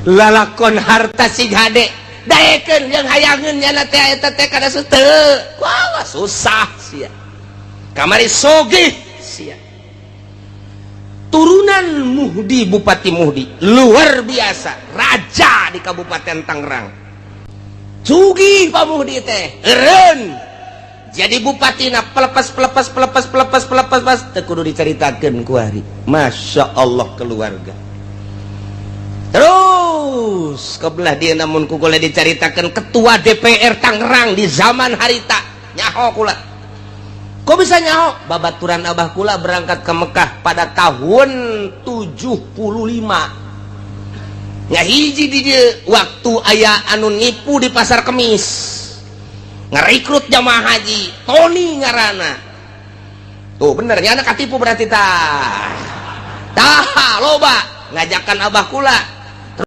lalakon harta si gade daekeun yang hayangeun nya teh eta teh kada suteu wah susah sia kamari sogih sia turunan Muhdi Bupati Muhdi luar biasa raja di Kabupaten Tangerang sugih Pak Muhdi teh eureun jadi bupatina pelepas teu kudu dicaritakeun ku ari masya Allah keluarga terus kebelah dia namun kukula diceritakan ketua DPR Tangerang di zaman harita nyaho kula kok bisa nyaho babaturan abah kula berangkat ke Mekah pada tahun 75 nya hiji di dia waktu aya anu nipu di pasar Kemis ngerekrut jamaah haji Tony ngarana tuh bener nya anak katipu berarti tah loba ngajakan abah kula